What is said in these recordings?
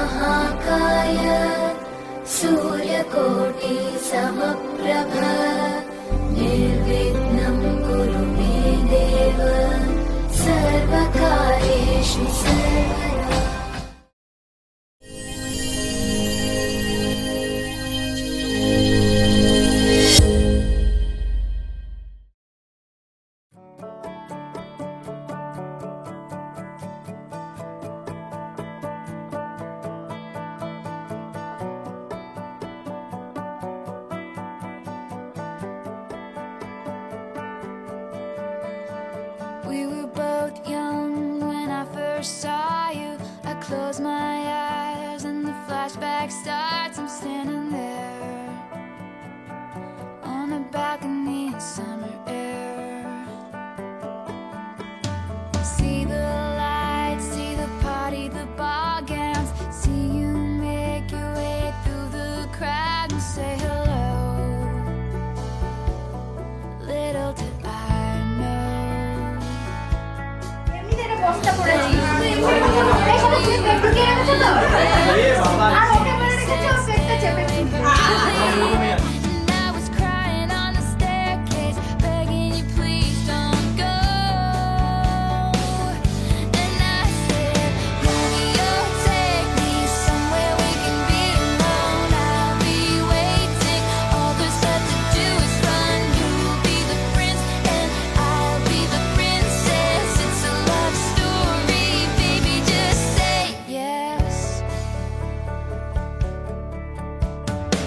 महाकाय सूर्यकोटि समप्रभ निर्विघ्नं कुरु मे देव सर्वकार्येषु सर्वदा। We were both young when I first saw you. I close my eyes and the flashback starts. I'm standing there on a balcony in summer air. See the lights, see the party, the ball gowns. See you make your way through the crowd and say hello. Little did I know. বস্তা পড়েছি এই সব তুমি পেট কে রেখেছো তো আর ওকে বলে রেখেছো পেটটা চেপে And I was crying on the staircase, begging you please don't go. And I said, Romeo, take me somewhere we can be alone. I'll be waiting, all there's left to do is run. You'll be the prince and I'll be the princess. It's a love story, baby, just say yes.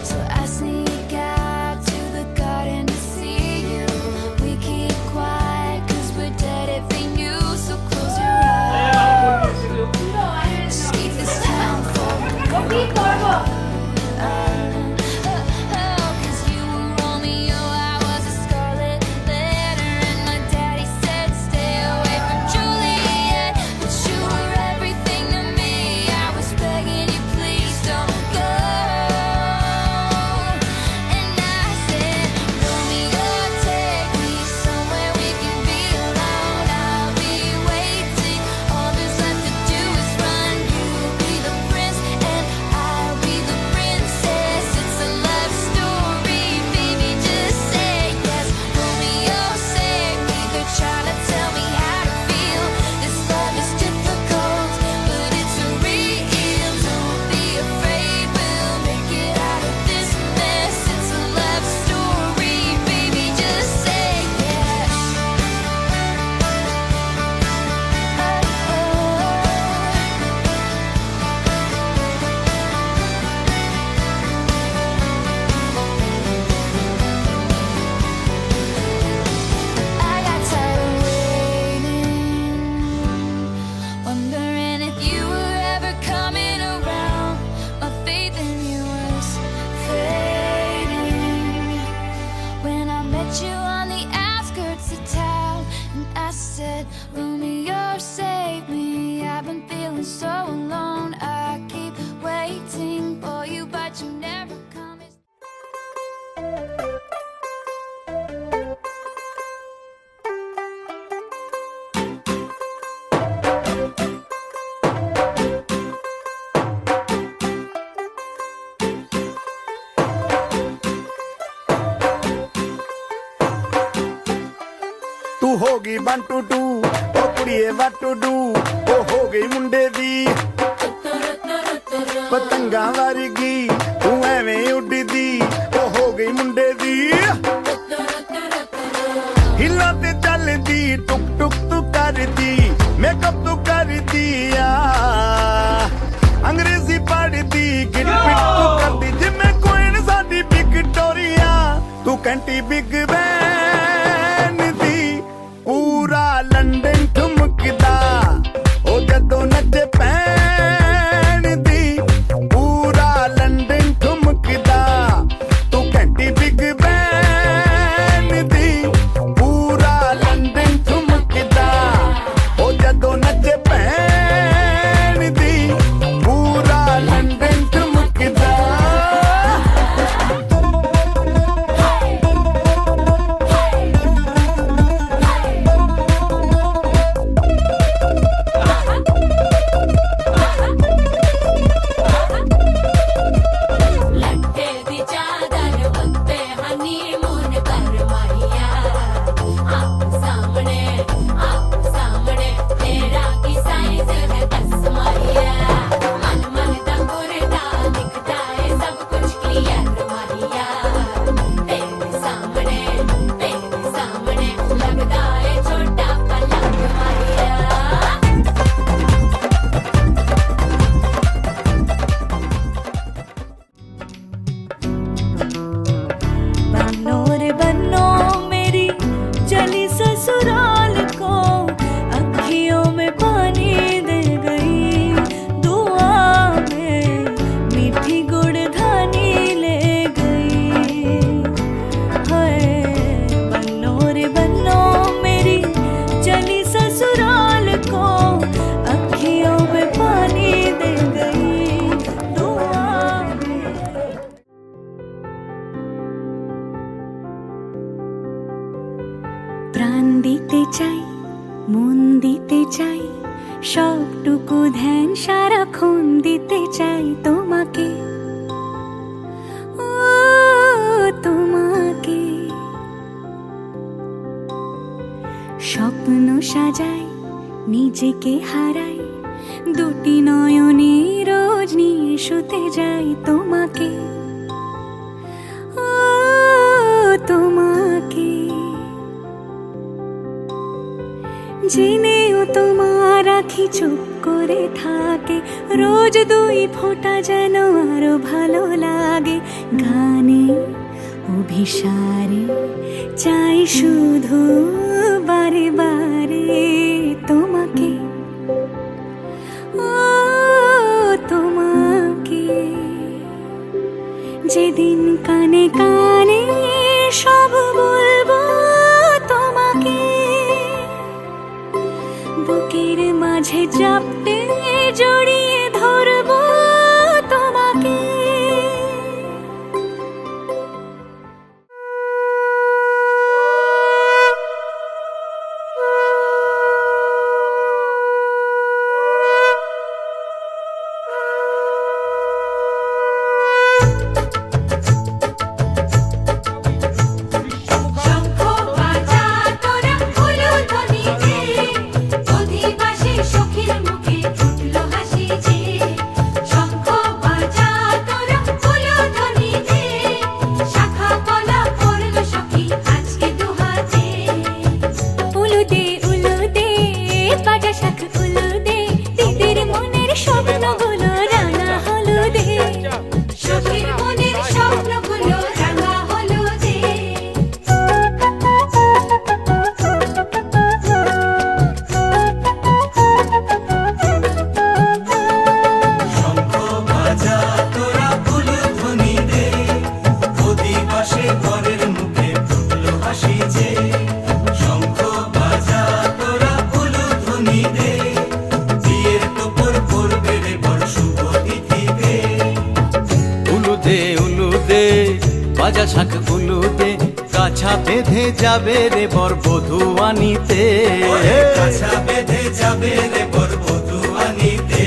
So I sneak out to the garden to see you. We keep quiet cause we're dead if they knew. So close your eyes, escape this town for a কি করব cause you were Romeo, I was a scarlet letter. And my daddy said stay away from Juliet, but you were everything to me. I was begging you please don't go. And I said, Romeo, take me somewhere we can be alone. I'll be waiting, all there's left to do is run. You'll be the prince and I'll be the princess. It's a love story, baby, just say yes. Romeo, save me, they're trying to tell me how to feel. This love is difficult, but it's real. Don't be afraid, we'll make it out of this mess. It's a love story, baby, just say yes. I got tired of waiting, wondering if you were ever coming around. My faith in you was fading when I met you on the outskirts of town. And I said, Romeo, save me, I've been feeling so alone. I keep waiting for you, but you never come. ਤੂੰ ਹੋ ਗਈ 1 2 2 ਉਹ ਕੁੜੀਏ ਵਾਟ to do ਉਹ ਹੋ ਗਈ ਮੁੰਡੇ ਦੀ ਪਤੰਗਾਂ ਵਰਗੀ ਤੂੰ ਐਵੇਂ ਉੱਡਦੀ ਉਹ ਹੋ ਗਈ ਮੁੰਡੇ ਦੀ ਹਿੱਲਾਂ ਤੇ ਚੱਲਦੀ ਟੁਕ ਟੁਕ ਤੂੰ ਕਰਦੀ ਮੇਕਅਪ ਤੂੰ ਕਰਦੀ ਆ ਅੰਗਰੇਜ਼ੀ ਪੜ੍ਹਦੀ ਗਿੱਟ ਪਿੱਟ ਤੂੰ ਕਰਦੀ ਜਿਵੇਂ ਕੋਇਨ ਸਾਡੀ ਵਿਕਟੋਰੀਆ ਤੂੰ ਕੰਟੀ ਬਿਗ ਬੈਨ ਦੀ ਪੂਰਾ ਲੰਡਨ ਠੁਮਕਦਾ ਉਹ ਜਦੋਂ ਨੱਚੇ ਪੈਣ ਦੀ ਪੂਰਾ ਲੰਡਨ ਠੁਮਕਦਾ ਤੂੰ ਘੰਟੀ ਬਿਗ ਬੈਨ ਦੀ ਪੂਰਾ ਲੰਡਨ ਠੁਮਕਦਾ ਉਹ ਜਦੋਂ ਨੱਚੇ ਪੈਣ ਦੀ ਪੂਰਾ ਲੰਡਨ ਠੁਮਕਦਾ এইটুকু ধ্যান সারাক্ষণ দিতে চাই তোমাকে, ও তোমাকে। স্বপ্ন সাজাই, নিজেকে হারাই, দুটি নয়নে রোজ নিয়ে শুতে যাই তোমাকে, ও তোমাকে। জেনেও তোমার আখি চুপ করে থাকে, রোজ দুই ফোঁটা যেন আরো ভালো লাগে। গানে অভিসারে চাই শুধু বারে বারে তোমাকে, ও তোমাকে। যেদিন কানে কানে সব বলবো তোমাকে, বুকের মাঝে চাপটে জড়িয়ে ধরবো তোমাকে। শঙ্খ বাজা তোরা উলুধ্বনি দে, অধিবাসী সখীর মুখে ফুটলো হাসি যে। শঙ্খ বাজা তোরা উলুধ্বনি দে, শাখা কলা পড়লো সখী আজকে দুহাতে। উলু দে বাজা শাখ উলু দে, দিদির মনের স্বপ্নগুলো রাঙা হলুদে। সখীর মনের স্বপ্নগুলো রাঙা হলুদে। শঙ্খ বাজা তোরা উলুধ্বনি দে, অধিবাসে ঘরের মুখে ফুটলো হাসি যে। শঙ্খ বাজা তোরা উলুধ্বনি দে, বিয়ের তোপর পড়বে রে বর শুভ তিথিতে। উলুদে বাজা শাখ উলুদে, কাছা বেঁধে যাবে রে বর বধূ আনিতে। ওরে কাছা বেঁধে যাবে রে বর বধূ আনিতে।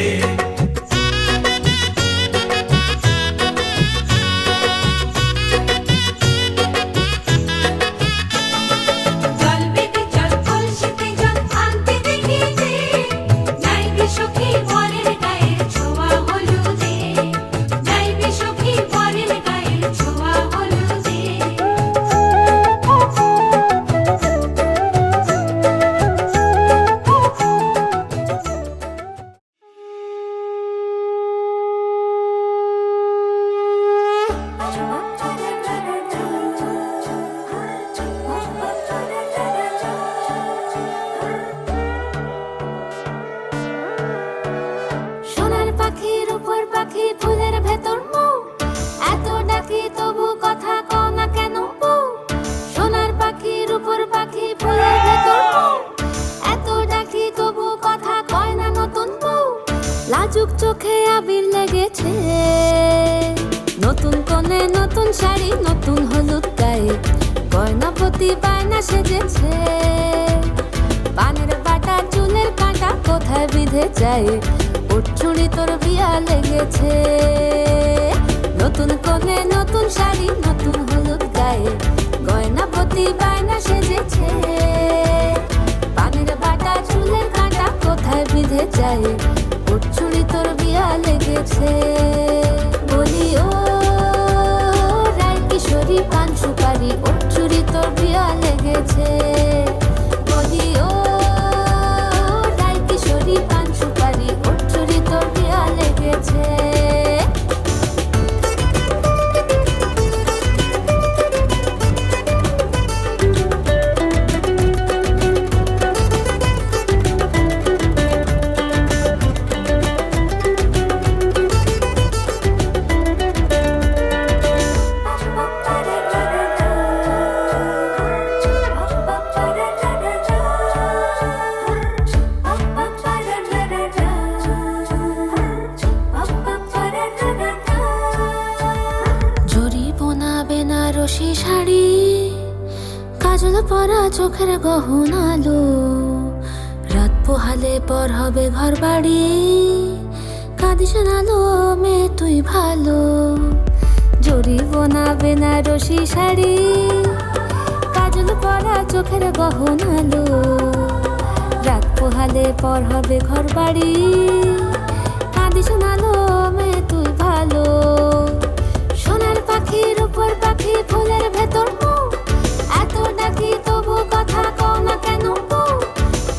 জল বেঁধে জল কলসিতে জল আনতে দেখিতে, যাইবে সখী বরের গায়ের ছোঁয়া হলুদে। যাইবে সখী বরের গায়ের ছোঁয়া হলুদে। সোনার পাখির উপর পাখি ফুলের ভেতর মৌ, এত ডাকি তবু কথা কও না কেন বউ। সোনার পাখির উপর পাখি ফুলের ভেতর মৌ, এত ডাকি তবু কথা কয় না নতুন বউ। লাজুক চোখে আবির লেগেছে, নতুন কোণে নতুন শাড়ি নতুন হলুদ গায়ে, গয়নাপতি বায়না সেজেছে। পানের বাটা চুলের কাঁটা কোথায় বিঁধে যায়, উঠছুড়ি তোর বিয়া লেগেছে। নতুন কোণে নতুন শাড়ি নতুন হলুদ গায়ে, গয়নাপতি বায়না সেজেছে। পানের বাটা চুলের কাঁটা কোথায় বিঁধে যায়, উঠছুড়ি তোর বিয়া লেগেছে। বলি ও রায় কিশোরী পান সুপারি, উঠছুড়ি তোর বিয়া লেগেছে। বলি ও রায় কিশোরী পান সুপারি, উঠছুড়ি তোর বিয়া লেগেছে। বেনারসি শাড়ি, কাজল পরা চোখের গহনালো, রাত পোহালে পর হবে ঘর বাড়ি, কাঁদিস না লো মেয়ে তুই ভালো, জরিব না বেনারসি শাড়ি, কাজল পরা চোখের গহনালো, রাত পোহালে পর হবে ঘর বাড়ি, কাঁদিস না লো মেয়ে তুই ভালো। সোনার পাখির উপর পাখি ফুলের ভেতর মুখ, এত ডাকি তবু কথা কও না কেন বউ?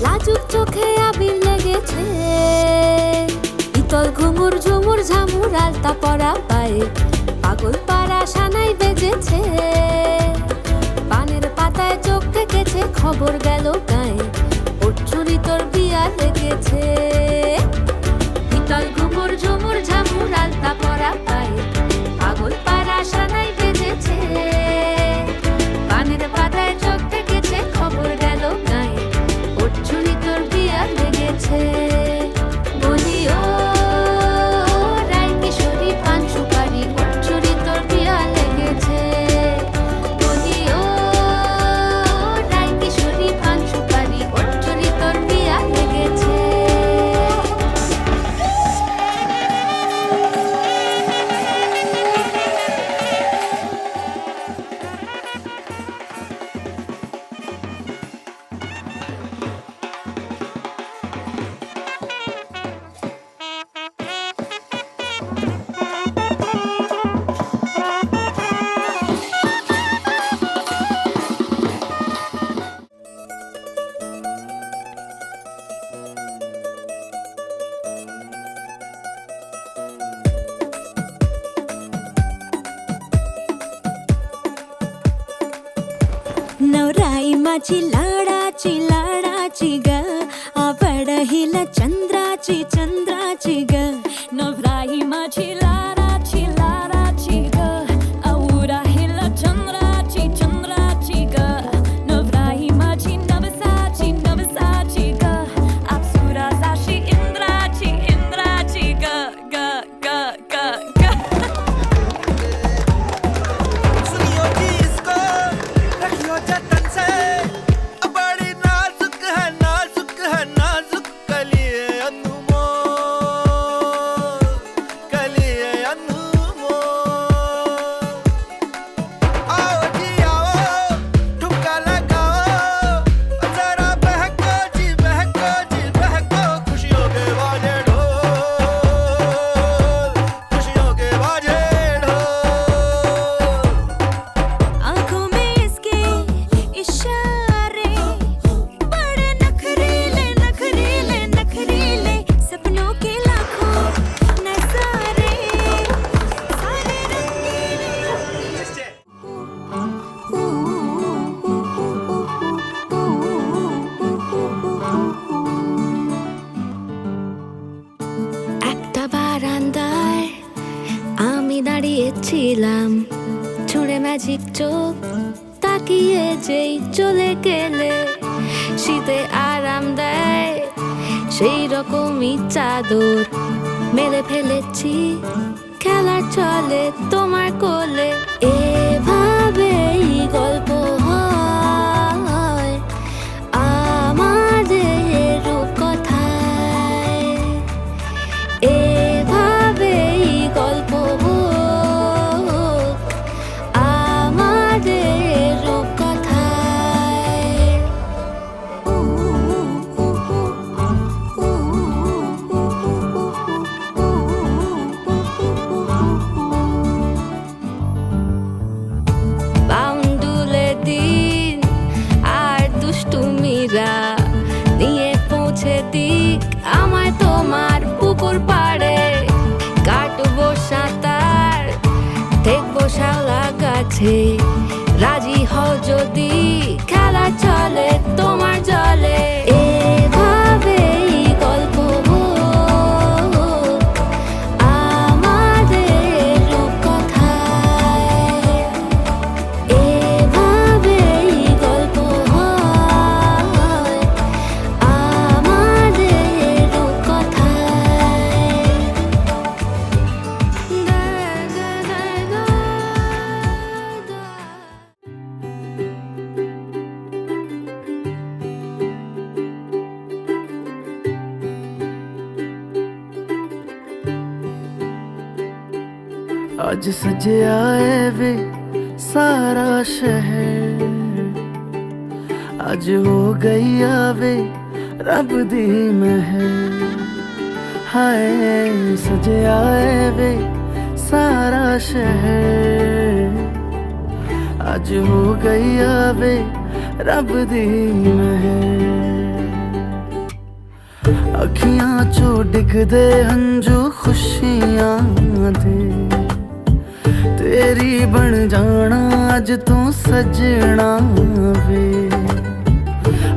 লাজুক চোখে আবির লেগেছে, ইতল ঘুমুর ঝুমুর ঝামুর আলতা পরা পায়ে, পাগল পাড়া সানাই বেজেছে, পানের পাতায় চোখ থেকেছে খবর গেল গায়ে, ওর চুরি তোর বিয়া লেগেছে। ইতল ঘুমুর ঝুমুর ঝামুর আলতা পরা পায়ে, পাগল পাড়া সানাই বেজেছে, পানের পাতায় চোখ থেকেছে খবর গেল গায়ে, ওর চুরি তোর বিয়া লেগেছে। বলি ও রায় কিশোরী পান সুপারি, ওর চুরি তোর বিয়া লেগেছে। বলি ও রায় কিশোরী পান সুপারি, ওর চুরি তোর বিয়া লেগেছে। नवराई माझी लाडाची ग, आवड हिला चंद्राची ग, नवराई माझी लाडाची ग, आवड हिला चंद्राची ग, नवराई माझी नवसाची ग, अप्सरा जाशी इंद्राची ग ग ग ग ग। सुनियो जी इसको, रखियो जतन से, बड़ी नाजुक है नाजुक कलिए अनमोल, कलिए अनमोल। आओ जी आओ, ठुमका लगाओ, जरा बहको जी बहको, खुशियों के बाजे ढोल, खुशियों के बाजे ढोल। आँखों में इसके इशारे, बड़े नखरीले सपनों के लाखों नजारे, सारे একটা বারান্দায় আমি দাঁড়িয়েছিলাম, ছুঁড়ে ম্যাজিক চোখ তাকিয়ে যেই চলে গেলে, শীতে আরাম দেয় সেই রকমই চাদর মেলে ফেলেছি, খেলার চলে তোমার কোলে, এভাবেই গল্প হয় আমাদের রূপকথায়, এভাবেই গল্প হোক আমাদের রূপকথায়। বাউন্ডুলে দিন আর দুষ্টুমিরা নিয়ে পৌঁছে দিক আমায় তোমার পুকুর পাড়ে, কাটবো সাঁতার দেখবো শাওলা গাছে, রাজি হও যদি খেলা চলে তোমার জলে, এভাবেই গল্প হোক আমাদের রূপকথায়, এভাবেই গল্প হয় আমাদের রূপকথায়। দা দা দা দা দা। आज सजया है वे सारा शहर, आज हो गई आवे रब दी महर। हाय सजया है वे सारा शहर, आज हो गई आवे रब दी महर। अखियां चो डिगदे हंजू खुशियां दे, तेरी बन जाना अज तू सजना वे।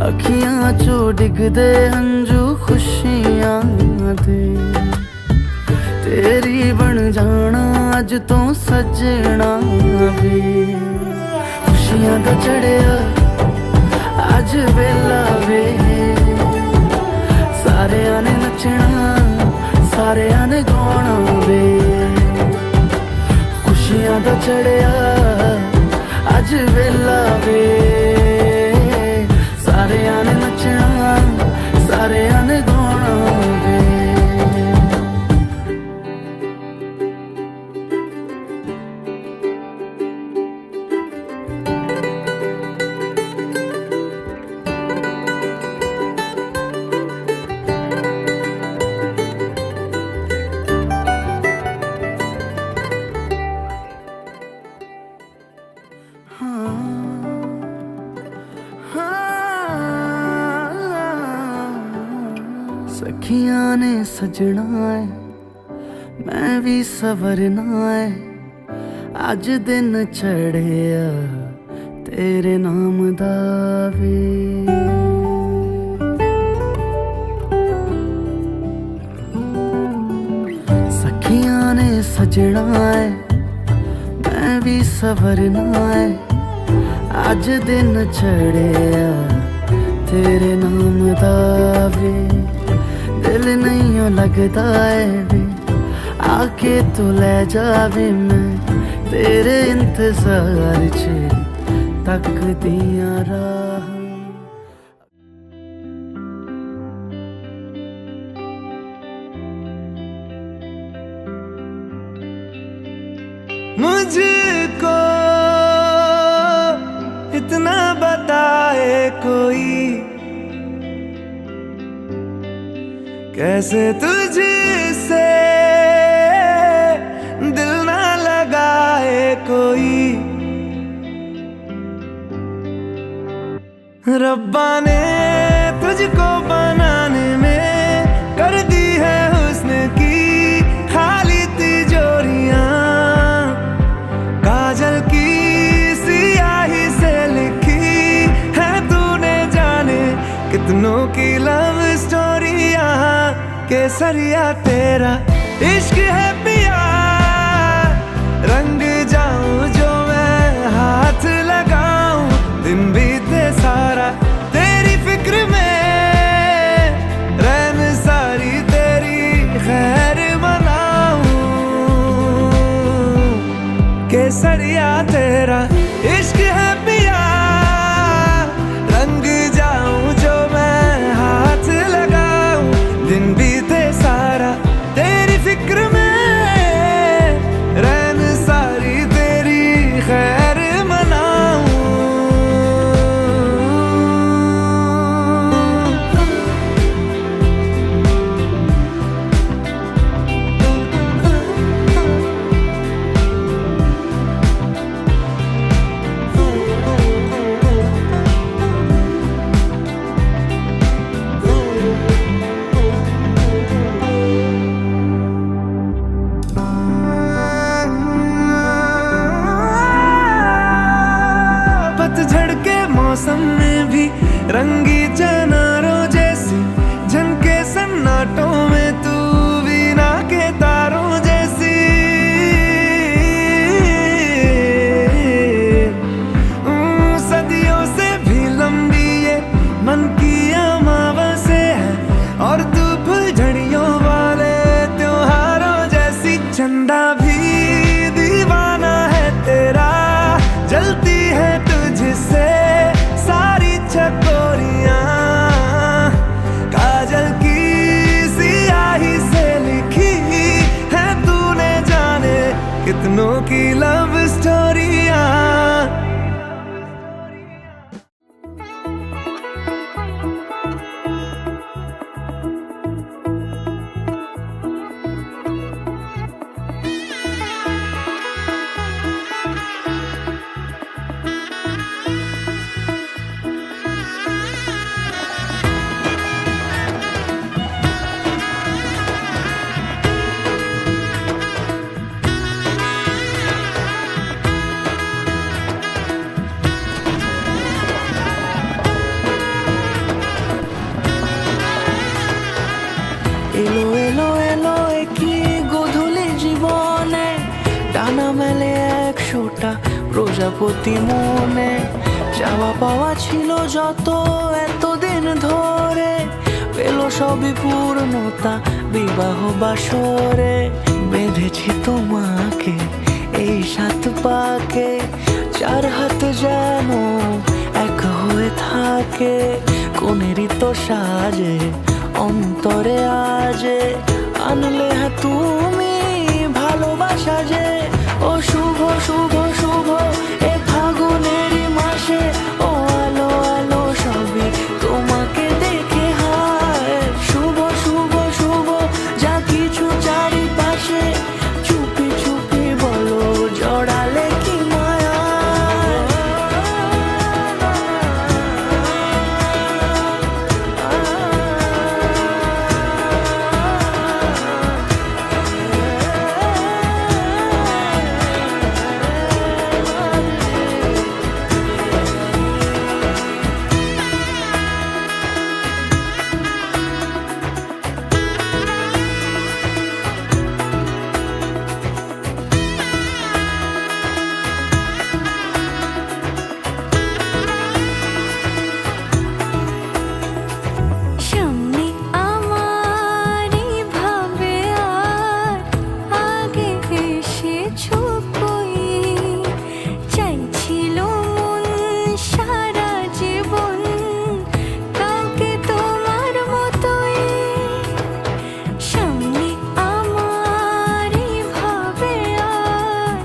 अखियां चो डिगदे हंजू खुशियां दे, तेरी बन जाना अज तू सजना वे। खुशियां दा चढ़िया अज वेला वे, सारेयां ने नचना सारेयां ने गाना वे। खुशियां दा चढ़िया अज वेला वे, सारेयां ने नचना सारेयां ने गाना वे। सखियां ने सजना है मैं भी सवरना है, अज दिन चढ़िया तेरे नाम दा वे। सखियां ने सजना है मैं भी सवरना है, अज दिन चढ़िया तेरे नाम दा वे। दिल नहीं लगता है वे आके तू ले जावे, मैं तेरे इंतजार च तक दिया राह। मुझको इतना बताए कोई, कैसे तुझसे दिल ना लगाए कोई। रब्बा ने तुझको बनाने में कर दी है हुस्न की खाली तिजोरियां, काजल की सियाही से लिखी है तूने जाने कितनों की लव स्टोरियां। केसरिया तेरा इश्क है पिया, रंग जाऊं जो मैं हाथ लगाऊं, दिन बीते सारा तेरी फिक्र में, रैन सारी तेरी खैर मनाऊं। केसरिया तेरा इश्क है पिया, रंग जाऊं जो मैं हाथ लगाऊं, दिन बीते सारा तेरी फिक्र में, रैन सारी तेरी खैर मनाऊं। मौसम में भी रंगी चनारों जैसी झनके सन्नाटों में, तू वीणा के तारों जैसी। सदियों से भी लंबी ये मन की अमावस्या है, और तू फुलझड़ियों वाले त्योहारों जैसी। चंदा भी दीवाना है तेरा, जलती है तुझसे सारी चकोरियां, काजल की सियाही से लिखी है तूने जाने कितनों की लव स्टोरिया। এলো এলো এলো একই গধূলি জীবনে, ডানা মেলে 100টা প্রজাপতি মনে। চাওয়া পাওয়া ছিল যত এতদিন ধরে, পেল সবই পূর্ণতা বিবাহ বাসরে। বেঁধেছি তোমাকে এই 7 পাকে, 4 হাত যেন এক হয়ে থাকে। কোনেরই তো সাজে অন্তরে আজে, আনলে হ্যাঁ তুমি ভালোবাসা যে। ও শুভ শুভ শুভ এ ফাগুনেরই মাসে, ও আলো আলো সবই তোমাকে দেখে হায়। শুভ শুভ শুভ যা কিছু চারিপাশে, চুপি চুপি বলো জড়ালে কি মায়া। সামনে আমারই ভাবে আর আগে এসেছো কই, চাইছিল মন সারা জীবন কাউকে তোমার মতোই। সামনে আমারই ভাবে আর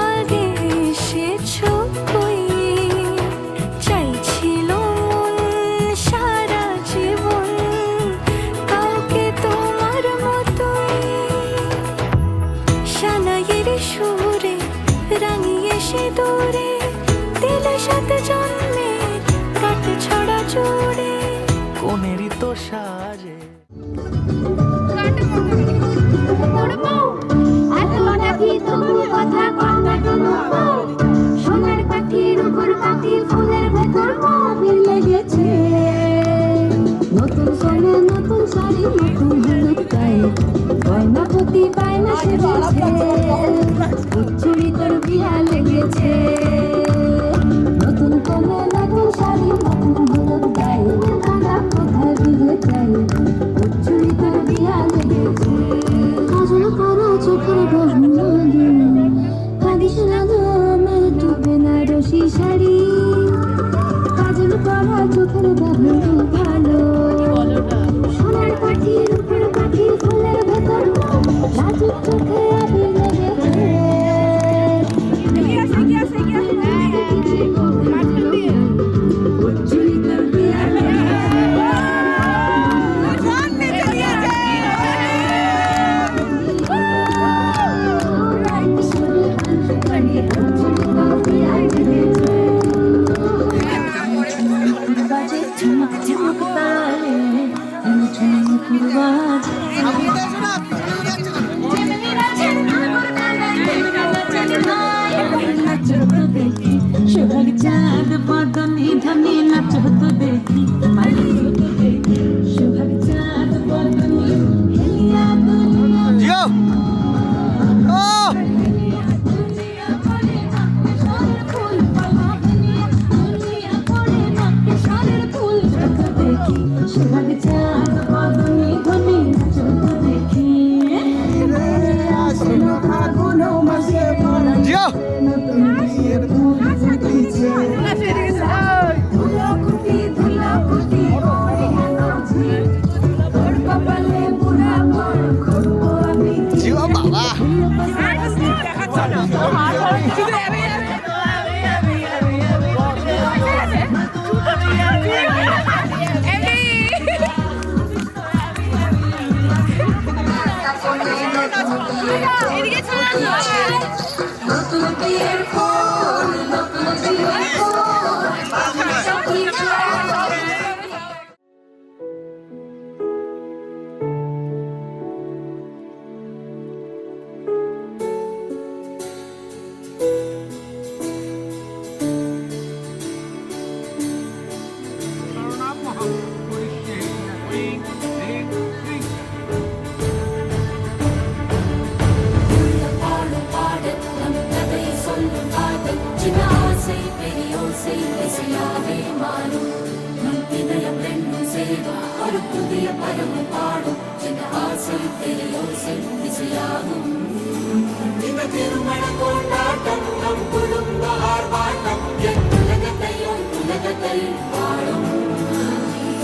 আগে এসেছো কই, চাইছিল মন সারা জীবন কাউকে তোমার মতোই। শালাইয়ের সুরে রাঙিয়ে সে দূরে, দিলে 7 জন্মের কাট ছড়া জোড়ে। কোনেরই তো সাজে এত ডাকি তবু কথা কম না কেন বউ? সোনার পাখির উপর পাখি ফুলের ভেতর মবিল লেগেছে। নতুন সোনা নতুন শাড়ি নতুন হলুদ গায়ে, গয়না প্রতি বায়না সেজেছে। উচ্চুরি তোর বিয়া লেগেছে। নতুন কোনে নতুন শাড়ি নতুন হলুদ গায়ে, আমরা কোথায় বিয়ে চাই। উচ্চুরি তোর বিয়া লেগেছে। কাজল করা চোখের গহনা দিয়ে, কাঁদিস না গো আমার ডুবে না রশি শাড়ি। কাজল করা চোখের গহনা ভালো, সোনার পাখির উপর পাখি ফুলের ভেতর লাজুক চোখে আবির লেগেছে। উচ্চুরি তোর বিয়া বাজে ঝুমুক ঝুমুক তালে, ঝুমুক বাজে। নাচো তো দেখি সোহাগ চাঁদ বদনি ধনি, নাচো তো দেখি সোহাগ চাঁদ বদনি হেলিয়া দুনিয়া। সোহাগ চাঁদ বদনি ধনি, নাচো তো দেখি। ফাগুন মাসে নতুন বিয়ের ফুল ফুটেছে। ধুলাকুটি ধুলাকুটি করে নাচি, তোর কপালে বুড়া বর করবো আমি। নতুন বিয়ের ফোন নতুন বিয়ের ফোন সখী பாடும் பாடல் நம் கதை சொல்லும் காதல் சின்ன ஆசை பெரியோசை இசையாவே மாறும் நம் இதயம் ரெண்டும் சேரும் ஒரு புதிய பருவம் பாடும் சின்ன ஆசை பெரியோசை இசையாகும் இந்த திருமண கொண்டாட்டம் நம் குடும்ப ஆர்ப்பாட்டம் என் உலகத்தை வாழும்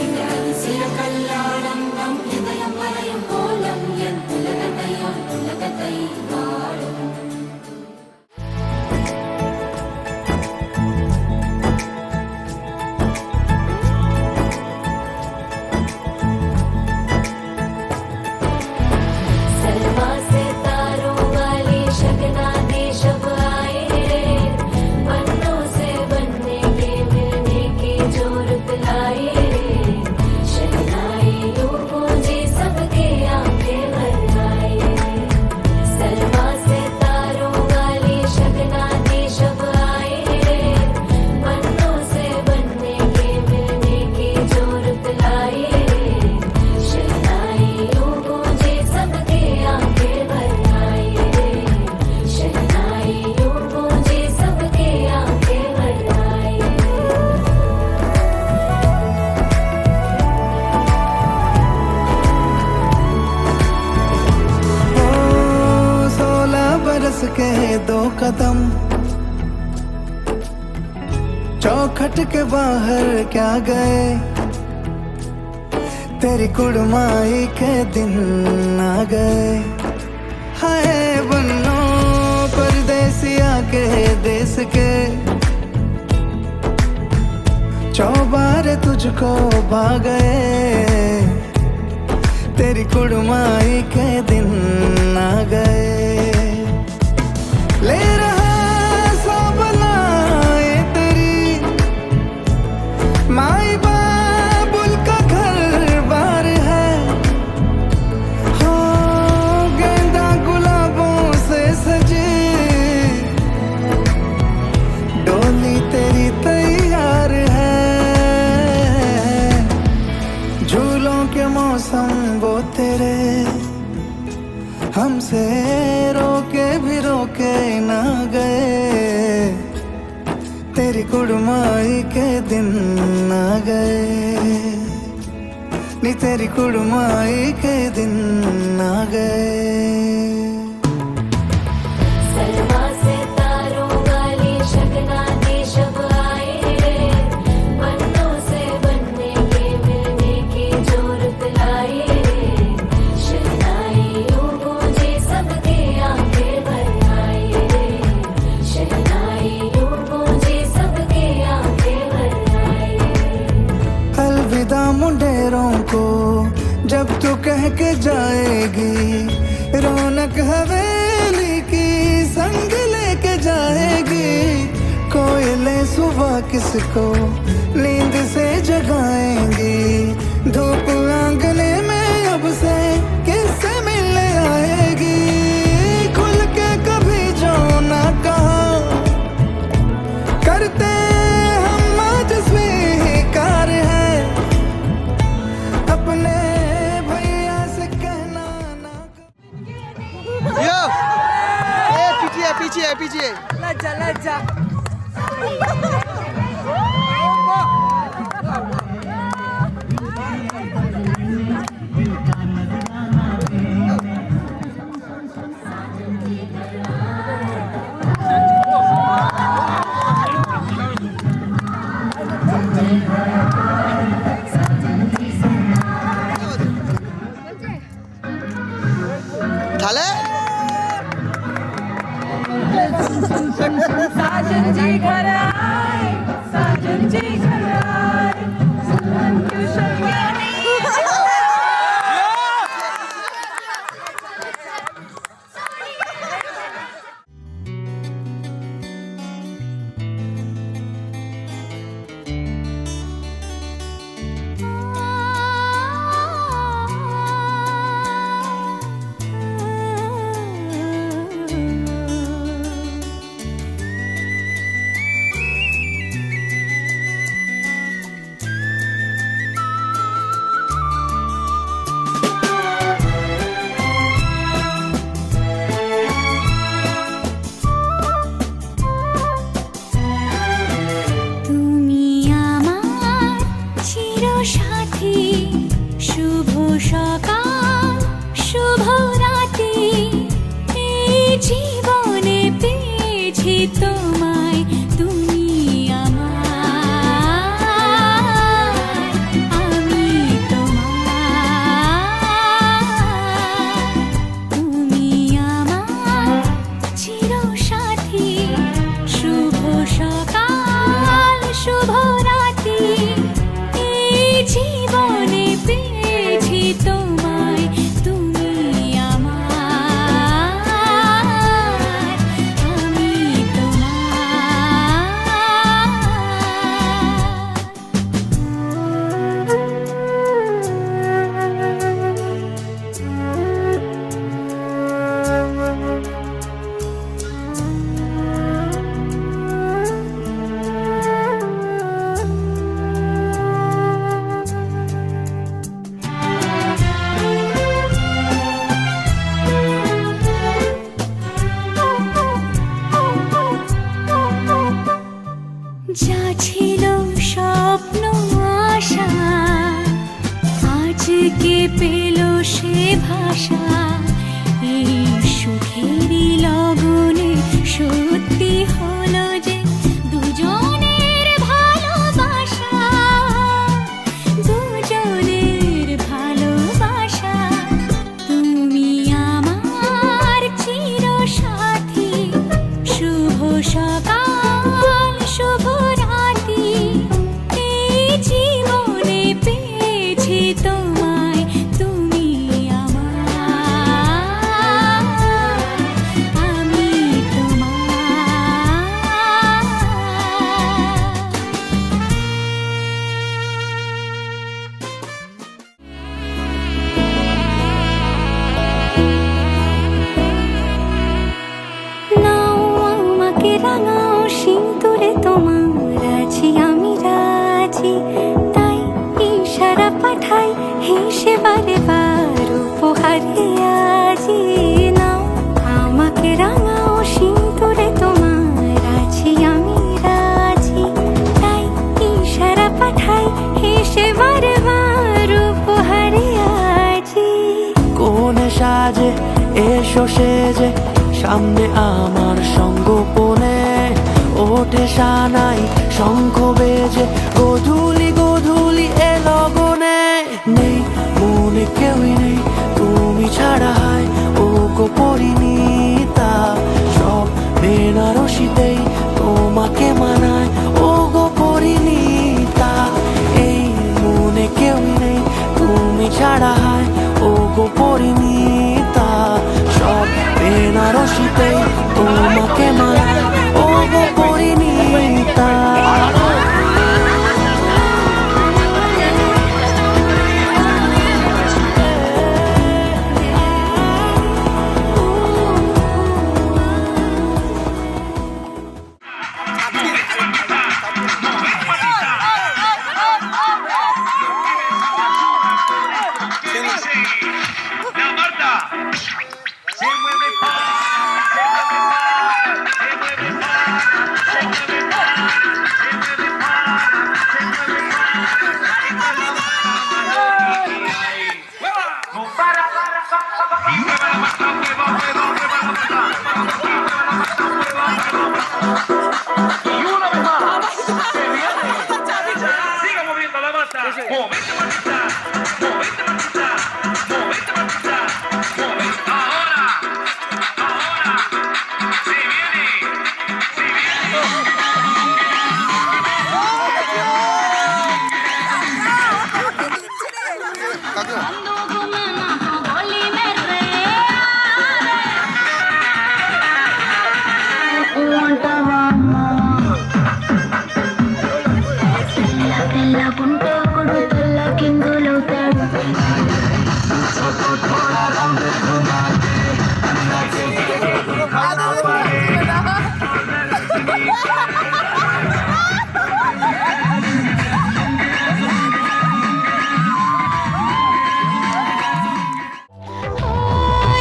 இந்த அதிசய கல்யாணம் நம் இதயம் வரையும் கோலம் என் உலகத்தை வாழும் सलमा से तारों वाली शगना दे शब आए रे बनों से बनने के मिलने की जोरत लाए रे शहनाई यूं गूंजे सबके आंखें भर आए सलमा से तारों वाली शगना दे शब आए रे बनों से बनने के मिलने की जोरत लाए रे शहनाई यूं गूंजे सबके आंखें भर आए शहनाई यूं गूंजे सबके आंखें भर आए ओ 16 बरस के 2 कदम चौखट के बाहर क्या गए तेरी कुड़माई के दिन आ गए हाय बन्नो परदेसिया के देश के चौबारे तुझको भा गए तेरी कुड़माई के दिन आ गए ले रहा सब बनाए तेरी माई बाबुल का घर बार है हो गेंदा गुलाबों से सजी डोली तेरी तैयार है झूलों के मौसम वो तेरे हमसे रोके भी रोके ना गए तेरी कुड़माई के दिन आ गए नी तेरी कुड़माई के दिन आ गए सलमा से तारों वाली शगना दे शब आए रे बनों से बनने के मिलने की जोरत लाए रे शहनाई यूं गूंजे सबके आंखें भर आए शहनाई यूं गूंजे सबके आंखें भर आए अलविदा मुंडेरों को जब तू कह के जाएगी रौनक हवेली की संग लेके जाएगी कोयले सुबह किसको नींद से जगाएंगी धूप आंगने में अब से किससे मिलने आएगी खुल के कभी जो ना कहा करते हम आज स्वीकार है अपने भैया से कहना ना पीछे थाले साजन जी घर आए साजन जी घर आए सुल्तान की शक्तियाँ আশা এই সুখেরই লগনে সত্যি হলো যে দুজনের ভালোবাসা, দুজনের ভালোবাসা। তুমি আমার চিরসাথী, শুভ সকাল শুভ রাতি, এই জীবনে পেয়েছি তোমায়, তুমি আমার, আমি তোমার। নাও আমাকে রাঙাও সিঁদুরে তোমার, আছি আমি রাজি, তাই ইশারা পাঠাই হেসে বারে বার উপহারে আজি। নাও আমাকে রাঙাও সিঁদুরে তোমার, আছি আমি রাজি, তাই ইশারা পাঠাই হেসে বারে বার উপহারে আজি। কোন সাজে এসো সেজে সামনে আমার সঙ্গোপনে, ওঠে সানাই শঙ্খ বেজে গধূলি গধূলি এ লগনে। নেই মনে কেউই নেই তুমি ছাড়া, হায় ও গো পরিণীতা, সব বেনারসিতেই তোমাকে মানায় ও গো পরিণীতা। এই মনে কেউই নেই তুমি ছাড়া, হায় ও গো পরিণীতা, সব বেনারসিতেই তোমাকে মানায় ও গো পরিণীতা।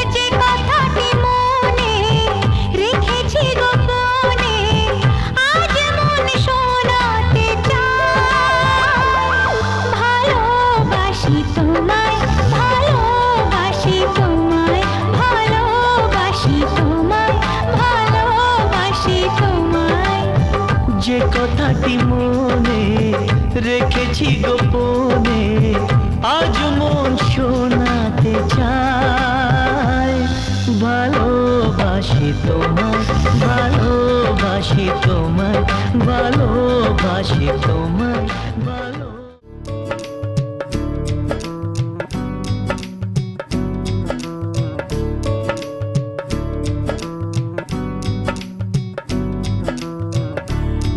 যে কথাটি মনে রেখেছি গোপনে, আজ মন শোনাতে চাই। ভালোবাসি তোমায়, ভালোবাসি তোমায়, ভালোবাসি তোমায়, ভালোবাসি তোমায়। যে কথাটি মনে রেখেছি গোপনে, আজ মন শোনাতে চায়। ভালোবাসি তোমায়, ভালোবাসি তোমায়, ভালোবাসি তোমায়, ভালো।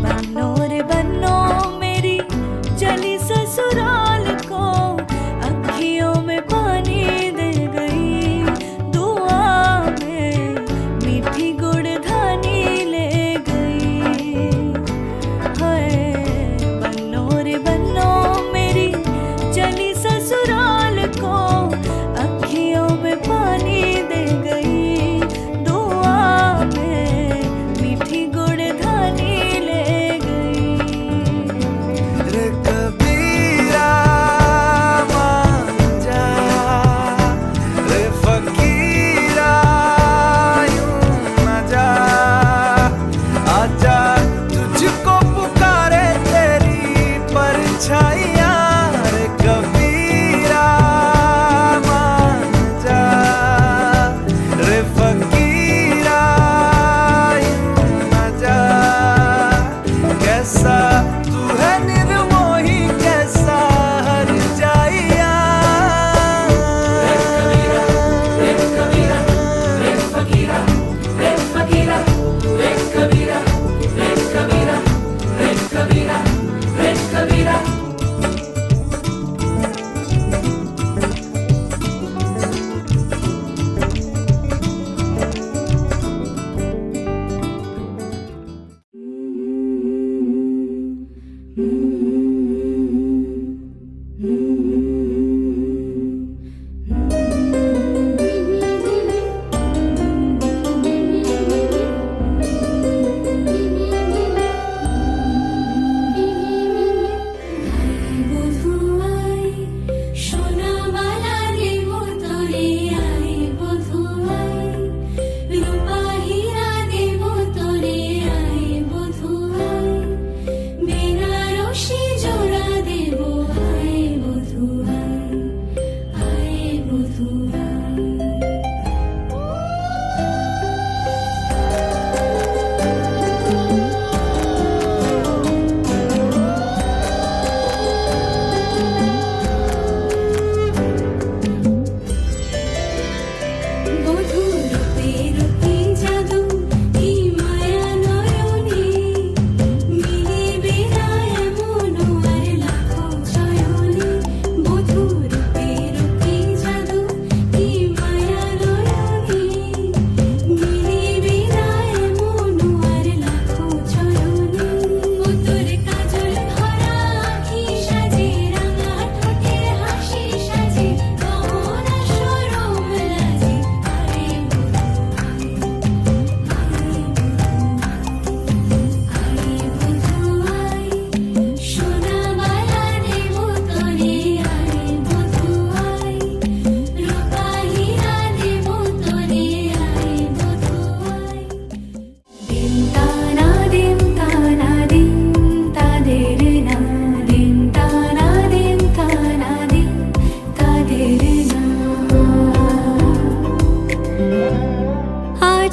बनो रे बनो मेरी चली ससुराल को, अखियों में पानी दे गई, दुआ में मीठी गुड़धानी ले गई। हाय बनो रे बनो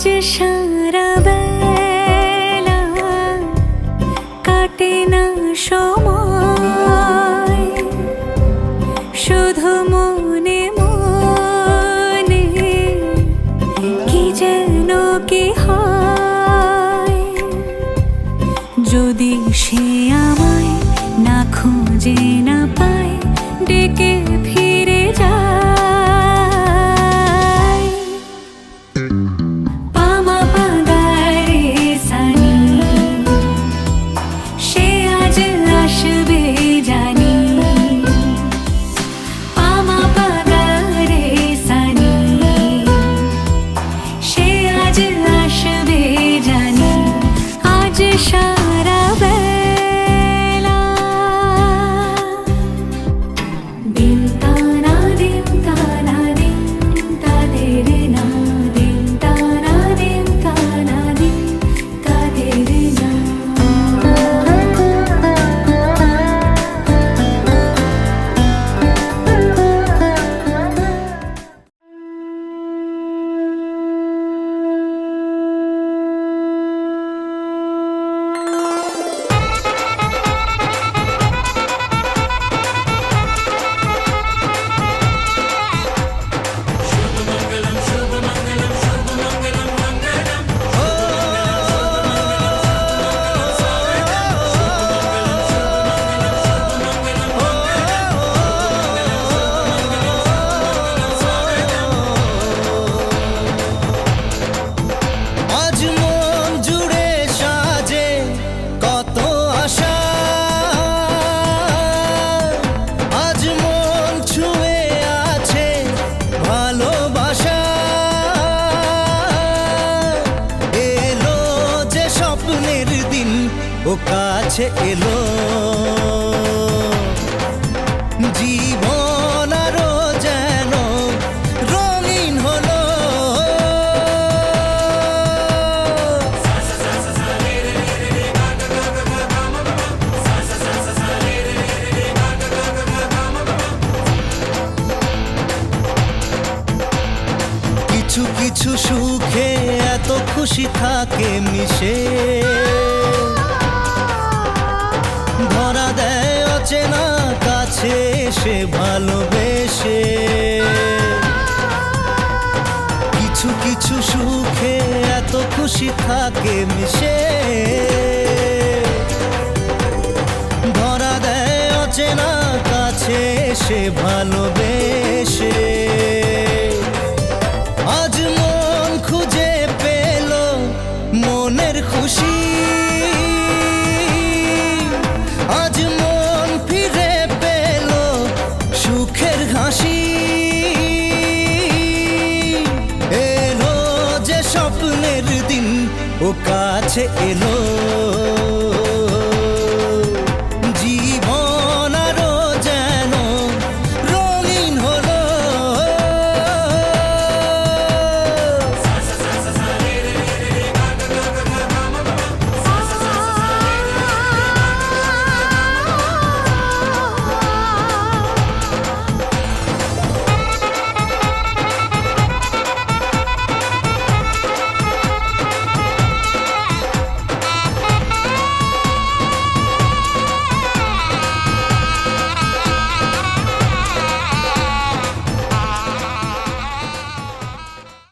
আজ সারা বেলা কাটে না সময়, শুধু মনে মনে কি যেন কি হয়। যদি সে আমায় না খুঁজে না পায়, ডেকে ফিরে যায়। পামা পাগারে সানি, সে আজ আসবে জানি। পামা পাগারে সানি, সে আজ আসবে জানি। আজ সারা বেলা দিন তানা দিন তানা দিন তাদের না, দিন তানা দিন তানা দিন তাদের না। আজ মন জুড়ে সাজে কত আশা, আজ মন ছুঁয়ে আছে ভালোবাসা। এলো যে স্বপ্নের দিন, ও কাছে এলো। জীবন আরো যেন রঙিন হলো। কিছু কিছু সুখে এত খুশি থাকে মিশে, ধরা দেয় অচেনা কাছে এসে ভালোবেসে। কিছু কিছু সুখে এত খুশি থাকে মিশে, ধরা দেয় অচেনা কাছে এসে ভালোবেসে। আজ মন খুঁজে পেল মনের খুশি, আজ মন ফিরে পেল সুখের হাসি। এলো যে স্বপ্নের দিন, ও কাছে এলো।